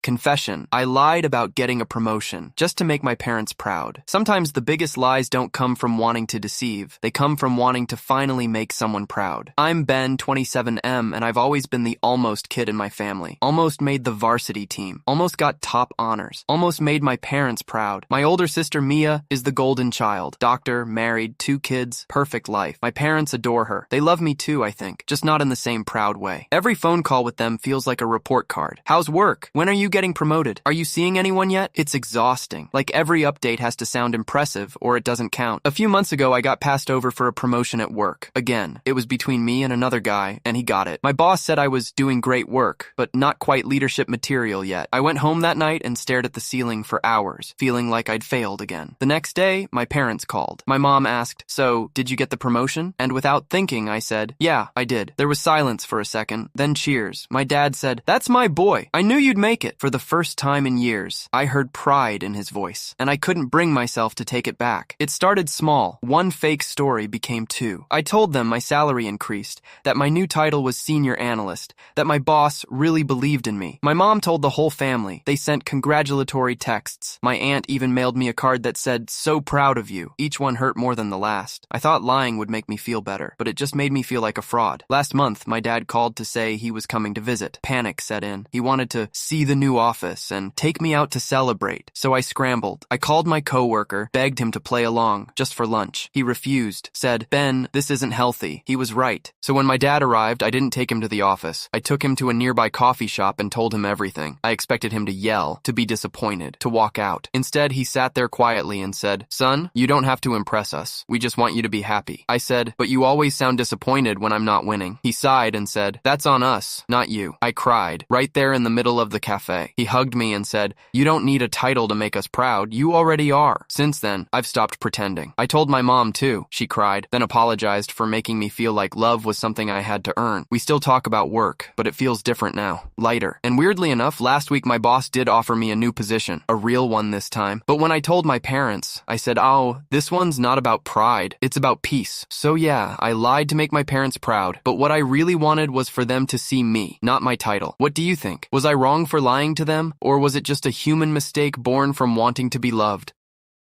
Confession. I lied about getting a promotion just to make my parents proud. Sometimes the biggest lies don't come from wanting to deceive. They come from wanting to finally make someone proud. I'm Ben, 27M, and I've always been the almost kid in my family. Almost made the varsity team. Almost got top honors. Almost made my parents proud. My older sister Mia is the golden child. Doctor, married, 2 kids, perfect life. My parents adore her. They love me too, I think, just not in the same proud way. Every phone call with them feels like a report card. How's work? When are you getting promoted? Are you seeing anyone yet? It's exhausting. Like every update has to sound impressive or it doesn't count. A few months ago, I got passed over for a promotion at work. Again, it was between me and another guy, and he got it. My boss said I was doing great work, but not quite leadership material yet. I went home that night and stared at the ceiling for hours, feeling like I'd failed again. The next day, my parents called. My mom asked, "So, did you get the promotion?" And without thinking, I said, "Yeah, I did." There was silence for a second, then cheers. My dad said, "That's my boy. I knew you'd make it." For the first time in years, I heard pride in his voice, and I couldn't bring myself to take it back. It started small. One fake story became 2. I told them my salary increased, that my new title was senior analyst, that my boss really believed in me. My mom told the whole family. They sent congratulatory texts. My aunt even mailed me a card that said, "So proud of you." Each one hurt more than the last. I thought lying would make me feel better, but it just made me feel like a fraud. Last month, my dad called to say he was coming to visit. Panic set in. He wanted to see the new office and take me out to celebrate. So I scrambled. I called my coworker, begged him to play along, just for lunch. He refused, said, "Ben, this isn't healthy." He was right. So when my dad arrived, I didn't take him to the office. I took him to a nearby coffee shop and told him everything. I expected him to yell, to be disappointed, to walk out. Instead, he sat there quietly and said, "Son, you don't have to impress us. We just want you to be happy." I said, "But you always sound disappointed when I'm not winning." He sighed and said, "That's on us, not you." I cried, right there in the middle of the cafe. He hugged me and said, "You don't need a title to make us proud. You already are." Since then, I've stopped pretending. I told my mom too. She cried, then apologized for making me feel like love was something I had to earn. We still talk about work, but it feels different now, lighter. And weirdly enough, last week my boss did offer me a new position, a real one this time. But when I told my parents, I said, "Oh, this one's not about pride. It's about peace." So yeah, I lied to make my parents proud, but what I really wanted was for them to see me, not my title. What do you think? Was I wrong for lying to them, or was it just a human mistake born from wanting to be loved?